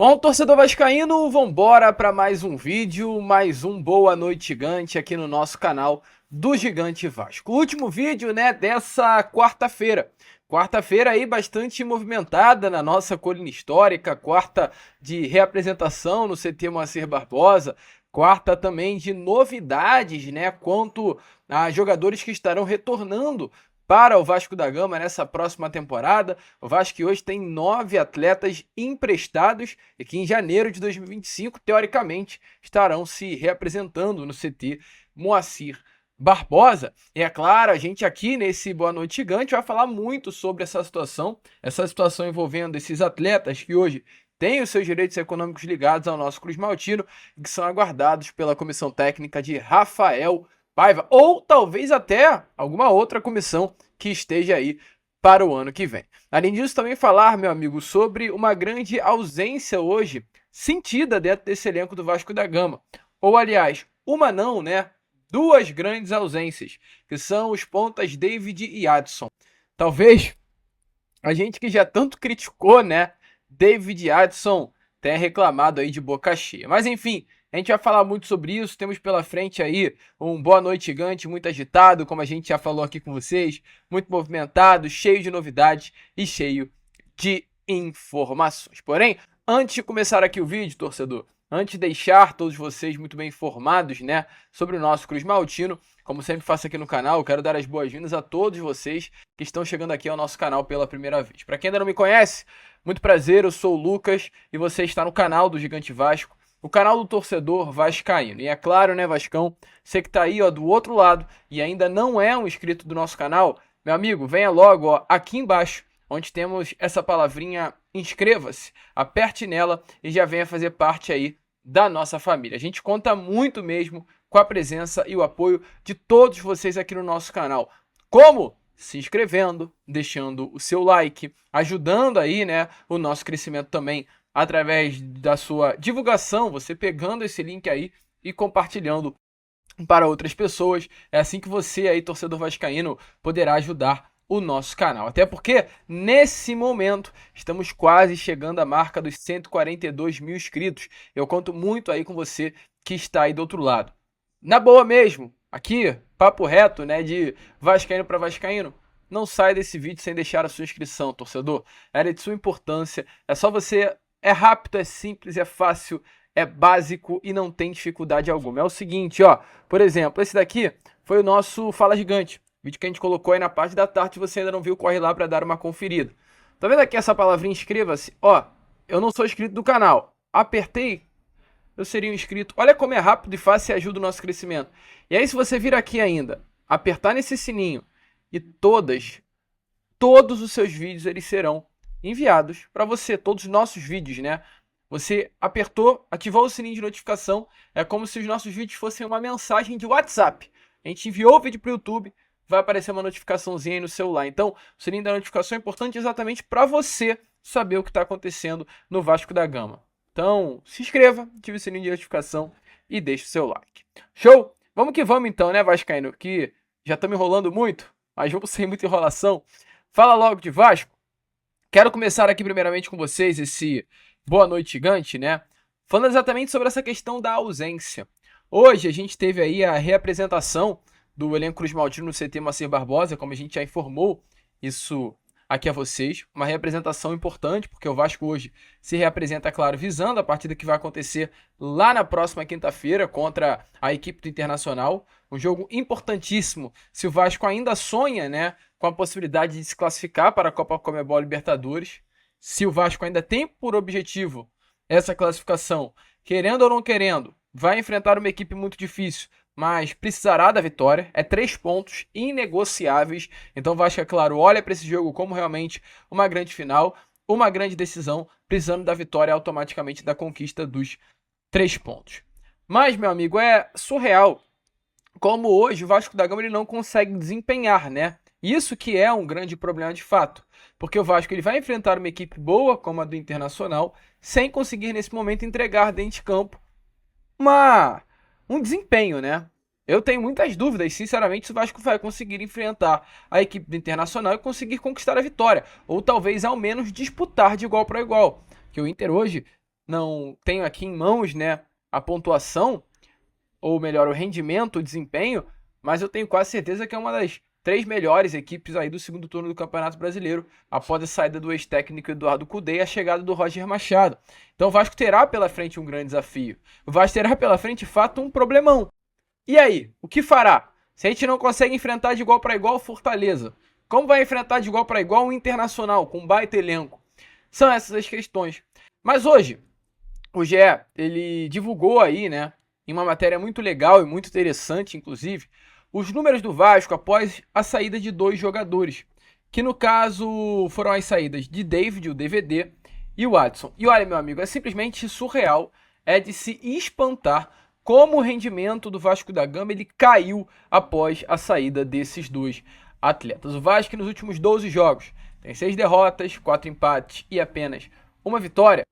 Bom, torcedor vascaíno, vambora para mais um vídeo, mais um Boa Noite Gigante aqui no nosso canal do Gigante Vasco. O último vídeo, né, dessa quarta-feira. Quarta-feira aí bastante movimentada na nossa colina histórica, quarta de reapresentação no CT Moacir Barbosa, quarta também de novidades, né, quanto a jogadores que estarão retornando para o Vasco da Gama nessa próxima temporada. O Vasco que hoje tem 9 atletas emprestados e que em janeiro de 2025, teoricamente, estarão se reapresentando no CT Moacir Barbosa. E é claro, a gente aqui nesse Boa Noite Gigante vai falar muito sobre essa situação envolvendo esses atletas que hoje têm os seus direitos econômicos ligados ao nosso Cruz Maltino e que são aguardados pela comissão técnica de Rafael Paiva, ou talvez até alguma outra comissão que esteja aí para o ano que vem. Além disso, também falar, meu amigo, sobre uma grande ausência hoje sentida dentro desse elenco do Vasco da Gama. Ou, aliás, uma não, né? Duas grandes ausências, que são os pontas David e Adson. Talvez a gente que já tanto criticou, né, David e Adson tenha reclamado aí de boca cheia. Mas enfim, a gente vai falar muito sobre isso, temos pela frente aí um Boa Noite Gigante, muito agitado, como a gente já falou aqui com vocês, muito movimentado, cheio de novidades e cheio de informações. Porém, antes de começar aqui o vídeo, torcedor, antes de deixar todos vocês muito bem informados, né, sobre o nosso Cruz Maltino, como sempre faço aqui no canal, eu quero dar as boas-vindas a todos vocês que estão chegando aqui ao nosso canal pela primeira vez. Para quem ainda não me conhece, muito prazer, eu sou o Lucas e você está no canal do Gigante Vasco, o canal do torcedor vascaíno. E é claro, né, Vascão, você que tá aí, ó, do outro lado e ainda não é um inscrito do nosso canal, meu amigo, venha logo, ó, aqui embaixo, onde temos essa palavrinha inscreva-se, aperte nela e já venha fazer parte aí da nossa família. A gente conta muito mesmo com a presença e o apoio de todos vocês aqui no nosso canal. Como? Se inscrevendo, deixando o seu like, ajudando aí, né, o nosso crescimento também através da sua divulgação, você pegando esse link aí e compartilhando para outras pessoas. É assim que você aí, torcedor vascaíno, poderá ajudar o nosso canal. Até porque, nesse momento, estamos quase chegando à marca dos 142 mil inscritos. Eu conto muito aí com você que está aí do outro lado. Na boa mesmo, aqui, papo reto, né, de vascaíno para vascaíno, não sai desse vídeo sem deixar a sua inscrição, torcedor. Ela é de sua importância. É só você... É rápido, é simples, é fácil, é básico e não tem dificuldade alguma. É o seguinte, ó, por exemplo, esse daqui foi o nosso Fala Gigante, vídeo que a gente colocou aí na parte da tarde. Se você ainda não viu, corre lá para dar uma conferida. Tá vendo aqui essa palavrinha inscreva-se? Ó, eu não sou inscrito do canal. Apertei, eu seria um inscrito. Olha como é rápido e fácil e ajuda o nosso crescimento. E aí se você vir aqui ainda, apertar nesse sininho e todos os seus vídeos eles serão enviados para você, todos os nossos vídeos, né? Você apertou, ativou o sininho de notificação, é como se os nossos vídeos fossem uma mensagem de WhatsApp. A gente enviou o vídeo para o YouTube, vai aparecer uma notificaçãozinha aí no celular. Então, o sininho da notificação é importante exatamente para você saber o que está acontecendo no Vasco da Gama. Então, se inscreva, ative o sininho de notificação e deixe o seu like. Show? Vamos que vamos então, né, Vascaíno? Que já estamos enrolando muito, mas vamos sem muita enrolação. Fala logo de Vasco. Quero começar aqui primeiramente com vocês esse Boa Noite Gigante, né? Falando exatamente sobre essa questão da ausência. Hoje a gente teve aí a reapresentação do elenco Cruz Maltino no CT Moacir Barbosa, como a gente já informou isso aqui a vocês. Uma reapresentação importante, porque o Vasco hoje se reapresenta, claro, visando a partida que vai acontecer lá na próxima quinta-feira contra a equipe do Internacional. Um jogo importantíssimo se o Vasco ainda sonha, né, com a possibilidade de se classificar para a Copa Conmebol Libertadores. Se o Vasco ainda tem por objetivo essa classificação, querendo ou não querendo, vai enfrentar uma equipe muito difícil, mas precisará da vitória. É 3 pontos inegociáveis. Então o Vasco, é claro, olha para esse jogo como realmente uma grande final, uma grande decisão, precisando da vitória automaticamente da conquista dos 3 pontos. Mas, meu amigo, é surreal como hoje o Vasco da Gama ele não consegue desempenhar, né? Isso que é um grande problema de fato, porque o Vasco ele vai enfrentar uma equipe boa como a do Internacional, sem conseguir nesse momento entregar dentro de campo um desempenho, né? Eu tenho muitas dúvidas, sinceramente, se o Vasco vai conseguir enfrentar a equipe do Internacional e conseguir conquistar a vitória, ou talvez ao menos disputar de igual para igual, que o Inter hoje não tenho aqui em mãos, né, a pontuação, ou melhor, o rendimento, o desempenho, mas eu tenho quase certeza que é uma das 3 melhores equipes aí do segundo turno do Campeonato Brasileiro, após a saída do ex-técnico Eduardo Cudê e a chegada do Roger Machado. Então o Vasco terá pela frente um grande desafio. O Vasco terá pela frente, de fato, um problemão. E aí, o que fará? Se a gente não consegue enfrentar de igual para igual o Fortaleza, como vai enfrentar de igual para igual o Internacional, com um baita elenco? São essas as questões. Mas hoje, o GE, ele divulgou aí, né, em uma matéria muito legal e muito interessante, inclusive, os números do Vasco após a saída de 2 jogadores, que no caso foram as saídas de David, o DVD, e o Adson. E olha, meu amigo, é simplesmente surreal, é de se espantar como o rendimento do Vasco da Gama ele caiu após a saída desses 2 atletas. O Vasco nos últimos 12 jogos tem 6 derrotas, 4 empates e apenas uma vitória.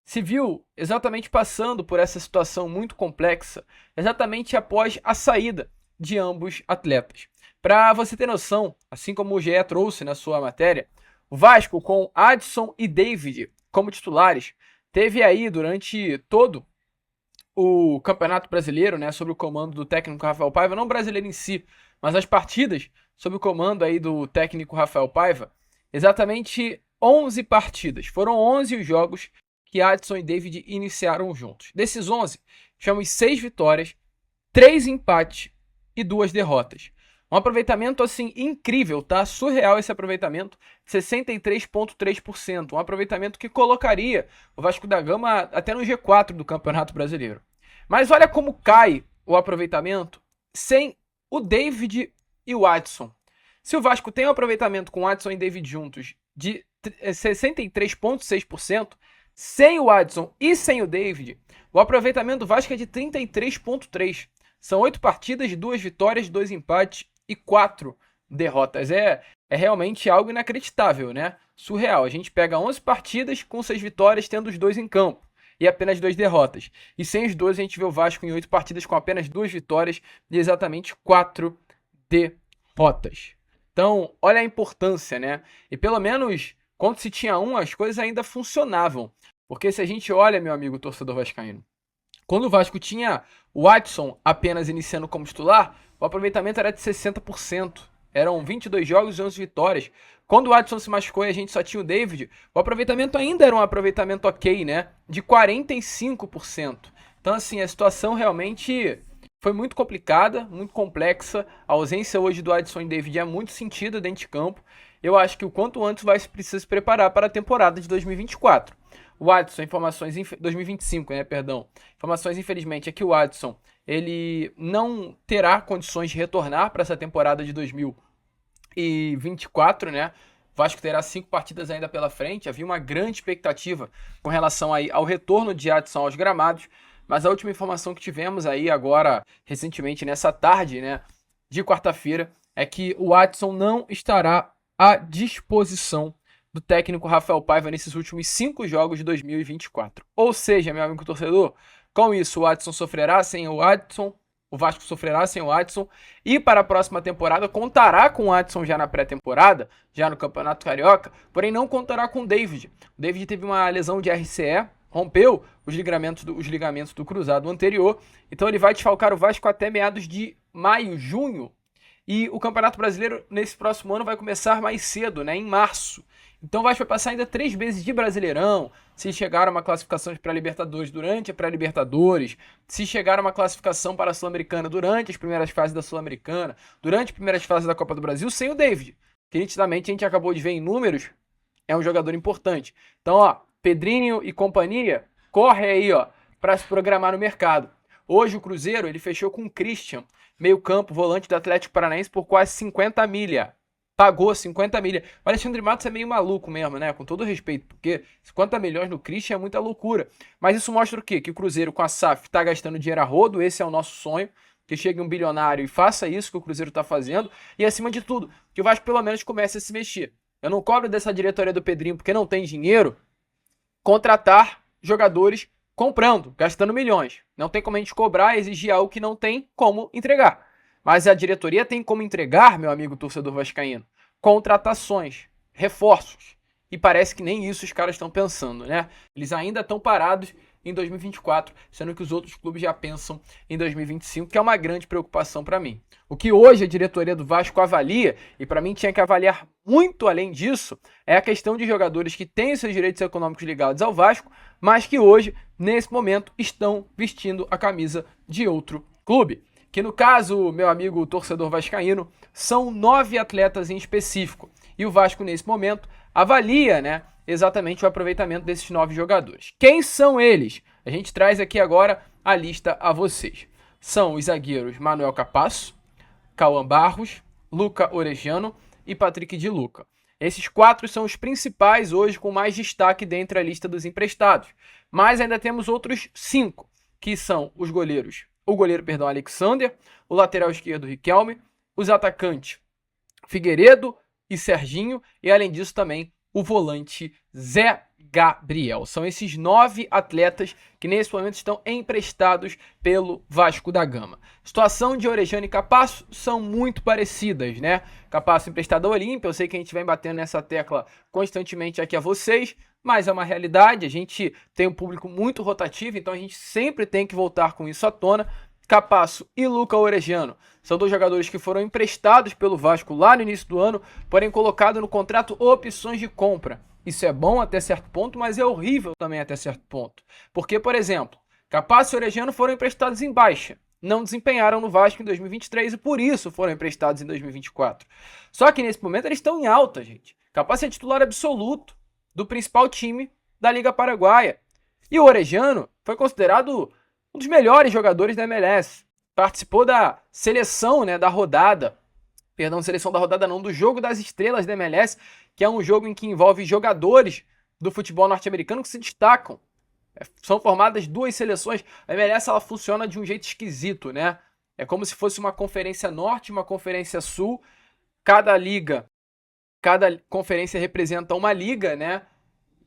Se viu exatamente passando por essa situação muito complexa, exatamente após a saída de ambos atletas. Para você ter noção, assim como o GE trouxe na sua matéria, o Vasco com Adson e David como titulares, teve aí durante todo o Campeonato Brasileiro, né, sob o comando do técnico Rafael Paiva, não brasileiro em si, mas as partidas sob o comando aí do técnico Rafael Paiva, exatamente 11 partidas. Foram 11 os jogos que Adson e David iniciaram juntos. Desses 11, tivemos 6 vitórias, 3 empates e 2 derrotas. Um aproveitamento assim incrível, tá? Surreal esse aproveitamento, 63,3%. Um aproveitamento que colocaria o Vasco da Gama até no G4 do Campeonato Brasileiro. Mas olha como cai o aproveitamento sem o David e o Adson. Se o Vasco tem um aproveitamento com Adson e David juntos de 63,6%, sem o Adson e sem o David, o aproveitamento do Vasco é de 33,3%. São 8 partidas, 2 vitórias, 2 empates e 4 derrotas. É realmente algo inacreditável, né? Surreal. A gente pega 11 partidas com 6 vitórias, tendo os 2 em campo e apenas 2 derrotas. E sem os 2, a gente vê o Vasco em 8 partidas com apenas 2 vitórias e exatamente 4 derrotas. Então, olha a importância, né? E pelo menos, quando se tinha um, as coisas ainda funcionavam. Porque se a gente olha, meu amigo torcedor vascaíno, quando o Vasco tinha o Adson apenas iniciando como titular, o aproveitamento era de 60%. Eram 22 jogos e 11 vitórias. Quando o Adson se machucou e a gente só tinha o David, o aproveitamento ainda era um aproveitamento ok, né? De 45%. Então, assim, a situação realmente foi muito complicada, muito complexa. A ausência hoje do Adson e David é muito sentida dentro de campo. Eu acho que o quanto antes vai precisar se preparar para a temporada de 2024. O Adson, 2025, né, perdão. Informações, infelizmente, é que o Adson, ele não terá condições de retornar para essa temporada de 2024, né? O Vasco terá 5 partidas ainda pela frente. Havia uma grande expectativa com relação aí ao retorno de Adson aos gramados, mas a última informação que tivemos aí agora, recentemente, nessa tarde, né, de quarta-feira, é que o Adson não estará à disposição do técnico Rafael Paiva nesses últimos 5 jogos de 2024. Ou seja, meu amigo torcedor, com isso o Adson sofrerá sem o Adson, o Vasco sofrerá sem o Adson, e para a próxima temporada contará com o Adson já na pré-temporada, já no Campeonato Carioca, porém não contará com o David. O David teve uma lesão de RCE, rompeu os ligamentos do cruzado anterior, então ele vai desfalcar o Vasco até meados de maio, junho, e o Campeonato Brasileiro nesse próximo ano vai começar mais cedo, né, em março. Então o Vasco vai passar ainda 3 meses de Brasileirão, se chegar a uma classificação para a Libertadores durante a pré-Libertadores, se chegar a uma classificação para a Sul-Americana durante as primeiras fases da Sul-Americana, durante as primeiras fases da Copa do Brasil, sem o David, que nitidamente a gente acabou de ver em números, é um jogador importante. Então, ó, Pedrinho e companhia, corre aí, ó, para se programar no mercado. Hoje o Cruzeiro, ele fechou com o Christian, meio-campo, volante do Atlético Paranaense, por quase 50 milha. Pagou 50 milha. O Alexandre Matos é meio maluco mesmo, né? Com todo respeito, porque 50 milhões no Christian é muita loucura. Mas isso mostra o quê? Que o Cruzeiro com a SAF tá gastando dinheiro a rodo, esse é o nosso sonho. Que chegue um bilionário e faça isso que o Cruzeiro tá fazendo. E acima de tudo, que o Vasco pelo menos comece a se mexer. Eu não cobro dessa diretoria do Pedrinho porque não tem dinheiro contratar jogadores comprando, gastando milhões. Não tem como a gente cobrar e exigir algo que não tem como entregar. Mas a diretoria tem como entregar, meu amigo torcedor vascaíno, contratações, reforços. e parece que nem isso os caras estão pensando, né? Eles ainda estão parados em 2024, sendo que os outros clubes já pensam em 2025, que é uma grande preocupação para mim. O que hoje a diretoria do Vasco avalia, e para mim tinha que avaliar muito além disso, é a questão de jogadores que têm seus direitos econômicos ligados ao Vasco, mas que hoje, nesse momento, estão vestindo a camisa de outro clube. Que no caso, meu amigo torcedor vascaíno, são 9 atletas em específico. E o Vasco, nesse momento, avalia, né, exatamente o aproveitamento desses 9 jogadores. Quem são eles? A gente traz aqui agora a lista a vocês. São os zagueiros Manuel Capasso, Cauã Barros, Luca Orejano e Patrick de Luca. Esses 4 são os principais hoje com mais destaque dentre a lista dos emprestados. Mas ainda temos outros 5, que são os goleiros. O goleiro, Alexander, o lateral esquerdo, Riquelme, os atacantes, Figueiredo e Serginho, e além disso também o volante Zé Gabriel. São esses 9 atletas que nesse momento estão emprestados pelo Vasco da Gama. Situação de Orejano e Capasso são muito parecidas, né? Capasso emprestado ao Olímpia, eu sei que a gente vem batendo nessa tecla constantemente aqui a vocês, mas é uma realidade, a gente tem um público muito rotativo, então a gente sempre tem que voltar com isso à tona. Capasso e Luca Orejano são 2 jogadores que foram emprestados pelo Vasco lá no início do ano, porém colocado no contrato opções de compra. Isso é bom até certo ponto, mas é horrível também até certo ponto. Porque, por exemplo, Capasso e Orejano foram emprestados em baixa, não desempenharam no Vasco em 2023 e por isso foram emprestados em 2024. Só que nesse momento eles estão em alta, gente. Capasso é titular absoluto do principal time da Liga Paraguaia. E o Orejano foi considerado um dos melhores jogadores da MLS. Participou da seleção, né, da rodada. Perdão, seleção da rodada não, do jogo das estrelas da MLS, que é um jogo em que envolve jogadores do futebol norte-americano que se destacam. São formadas 2 seleções. A MLS ela funciona de um jeito esquisito, né? É como se fosse uma conferência norte e uma conferência sul. Cada conferência representa uma liga, né?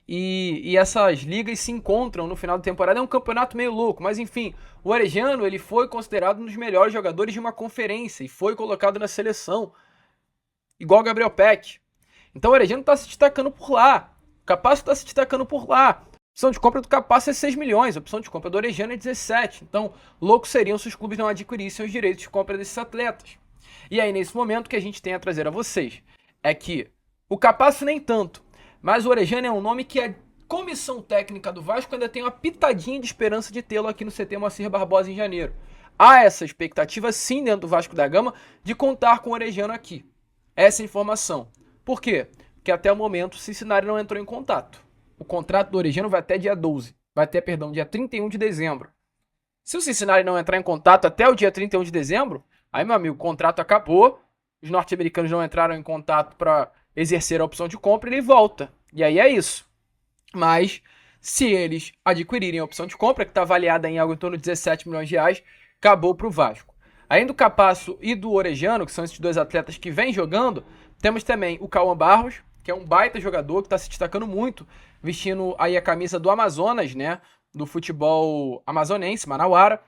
E essas ligas se encontram no final da temporada. É um campeonato meio louco, mas enfim, o Orejano ele foi considerado um dos melhores jogadores de uma conferência e foi colocado na seleção, igual o Gabriel Peck. Então o Orejano está se destacando por lá, o Capasso está se destacando por lá. A opção de compra do Capasso é 6 milhões, a opção de compra do Orejano é 17. Então, loucos seriam se os clubes não adquirissem os direitos de compra desses atletas. E aí, nesse momento, o que a gente tem a trazer a vocês é que o Capasso nem tanto, mas o Orejano é um nome que a comissão técnica do Vasco ainda tem uma pitadinha de esperança de tê-lo aqui no CT Moacir Barbosa em janeiro. Há essa expectativa sim dentro do Vasco da Gama de contar com o Orejano aqui. Essa informação. Por quê? Porque até o momento o Cincinnati não entrou em contato. O contrato do Orejano vai até dia 12. Vai até, dia 31 de dezembro. Se o Cincinnati não entrar em contato até o dia 31 de dezembro, aí, meu amigo, o contrato acabou, os norte-americanos não entraram em contato para exercer a opção de compra, ele volta. E aí é isso. Mas, se eles adquirirem a opção de compra, que está avaliada em algo em torno de 17 milhões de reais, acabou para o Vasco. Além do Capasso e do Orejano, que são esses 2 atletas que vêm jogando, temos também o Cauã Barros, que é um baita jogador, que está se destacando muito, vestindo aí a camisa do Amazonas, né, do futebol amazonense, Manauara.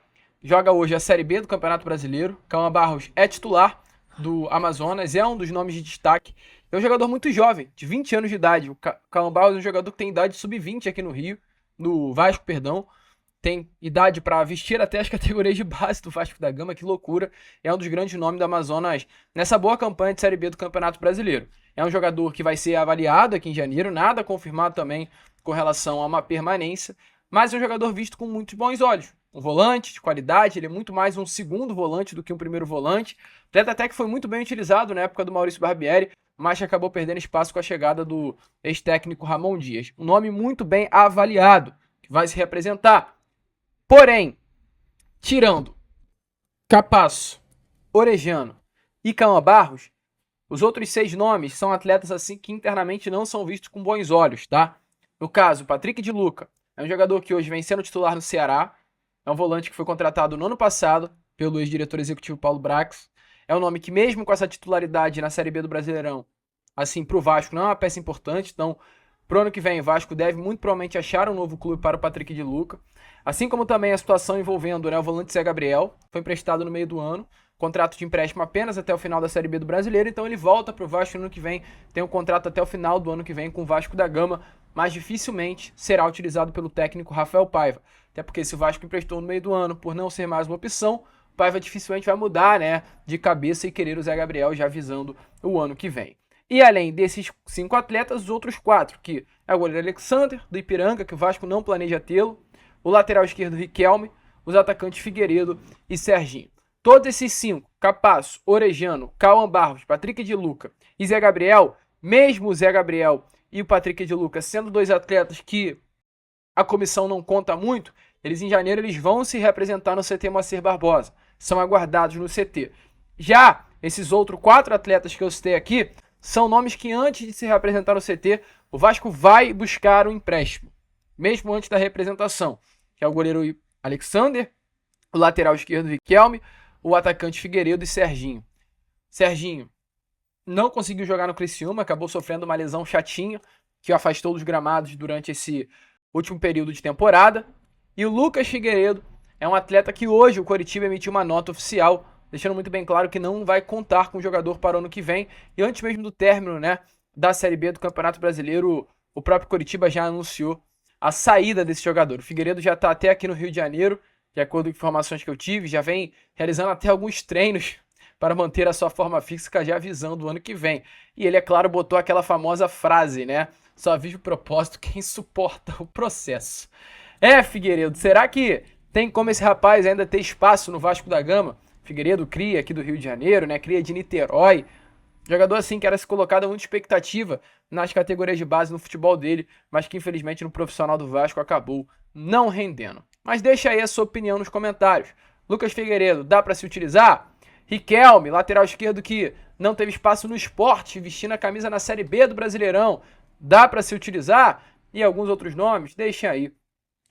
Joga hoje a Série B do Campeonato Brasileiro. Cauã Barros é titular do Amazonas, é um dos nomes de destaque. É um jogador muito jovem, de 20 anos de idade. O Cauã Barros é um jogador que tem idade sub-20 aqui no Vasco, perdão. Tem idade para vestir até as categorias de base do Vasco da Gama, que loucura. É um dos grandes nomes do Amazonas nessa boa campanha de Série B do Campeonato Brasileiro. É um jogador que vai ser avaliado aqui em janeiro, nada confirmado também com relação a uma permanência, mas é um jogador visto com muitos bons olhos. Um volante de qualidade, ele é muito mais um segundo volante do que um primeiro volante. Atleta até que foi muito bem utilizado na época do Maurício Barbieri, mas acabou perdendo espaço com a chegada do ex-técnico Ramon Dias. Um nome muito bem avaliado, que vai se representar. Porém, tirando Capasso, Orejano e Cauã Barros, os outros 6 nomes são atletas assim que internamente não são vistos com bons olhos, tá? No caso, Patrick de Luca é um jogador que hoje vem sendo titular no Ceará, é um volante que foi contratado no ano passado pelo ex-diretor executivo Paulo Brax. É um nome que mesmo com essa titularidade na Série B do Brasileirão, assim, pro Vasco não é uma peça importante, então pro ano que vem o Vasco deve muito provavelmente achar um novo clube para o Patrick de Luca. Assim como também a situação envolvendo, né, o volante Zé Gabriel, foi emprestado no meio do ano. contrato de empréstimo apenas até o final da Série B do Brasileiro, então ele volta para o Vasco no ano que vem, tem um contrato até o final do ano que vem com o Vasco da Gama, mas dificilmente será utilizado pelo técnico Rafael Paiva. Até porque se o Vasco emprestou no meio do ano por não ser mais uma opção, o Paiva dificilmente vai mudar, né, de cabeça e querer o Zé Gabriel já visando o ano que vem. E além desses 5 atletas, os outros 4, que é o goleiro Alexander, do Ipiranga, que o Vasco não planeja tê-lo, o lateral esquerdo Riquelme, os atacantes Figueiredo e Serginho. Todos esses 5, Capasso, Orejano, Cauã Barros, Patrick de Luca e Zé Gabriel, mesmo o Zé Gabriel e o Patrick de Luca sendo 2 atletas que a comissão não conta muito, eles em janeiro eles vão se representar no CT Moacir Barbosa, são aguardados no CT. Já esses outros 4 atletas que eu citei aqui, são nomes que antes de se representar no CT, o Vasco vai buscar um empréstimo, mesmo antes da representação, que é o goleiro Alexander, o lateral esquerdo Riquelme, o atacante Figueiredo e Serginho. Serginho não conseguiu jogar no Criciúma, acabou sofrendo uma lesão chatinha, que o afastou dos gramados durante esse último período de temporada. E o Lucas Figueiredo é um atleta que hoje o Coritiba emitiu uma nota oficial, deixando muito bem claro que não vai contar com o jogador para o ano que vem. E antes mesmo do término, né, da Série B do Campeonato Brasileiro, o próprio Coritiba já anunciou a saída desse jogador. O Figueiredo já está até aqui no Rio de Janeiro, de acordo com informações que eu tive, já vem realizando até alguns treinos para manter a sua forma física, já visando o ano que vem. E ele, é claro, botou aquela famosa frase, né? Só vive o propósito quem suporta o processo. Figueiredo, será que tem como esse rapaz ainda ter espaço no Vasco da Gama? Figueiredo cria aqui do Rio de Janeiro, né? Cria de Niterói. Jogador assim que era se colocado muita expectativa nas categorias de base no futebol dele, mas que infelizmente no profissional do Vasco acabou não rendendo. Mas deixa aí a sua opinião nos comentários. Lucas Figueiredo, dá para se utilizar? Riquelme, lateral esquerdo que não teve espaço no Sport, vestindo a camisa na Série B do Brasileirão, dá para se utilizar? E alguns outros nomes, deixem aí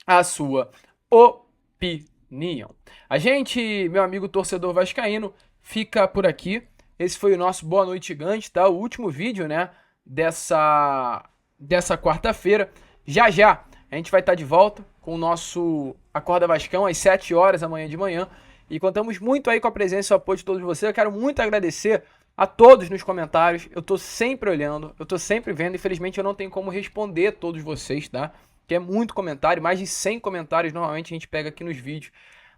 a sua opinião. A gente, meu amigo torcedor vascaíno, fica por aqui. Esse foi o nosso Boa Noite Gigante, tá? O último vídeo, né, dessa quarta-feira. Já já a gente vai estar de volta com o nosso Acorda Vascão às 7 horas amanhã de manhã. E contamos muito aí com a presença e o apoio de todos vocês. Eu quero muito agradecer a todos nos comentários. Eu tô sempre olhando, eu tô sempre vendo. Infelizmente eu não tenho como responder todos vocês, tá? Que é muito comentário, mais de 100 comentários normalmente a gente pega aqui nos vídeos.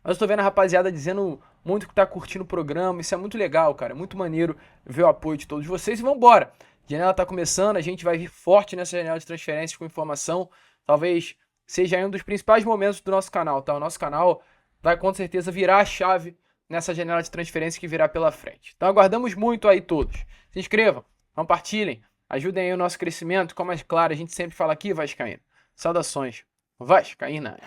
Mas eu tô vendo a rapaziada dizendo muito que tá curtindo o programa. Isso é muito legal, cara. É muito maneiro ver o apoio de todos vocês. E vambora. A janela tá começando, a gente vai vir forte nessa janela de transferências com informação. Talvez seja um dos principais momentos do nosso canal, tá? O nosso canal vai com certeza virar a chave nessa janela de transferência que virá pela frente. Então aguardamos muito aí todos. Se inscrevam, compartilhem, ajudem aí o nosso crescimento. Como é claro, a gente sempre fala aqui, vascaíno. Saudações, vascaína.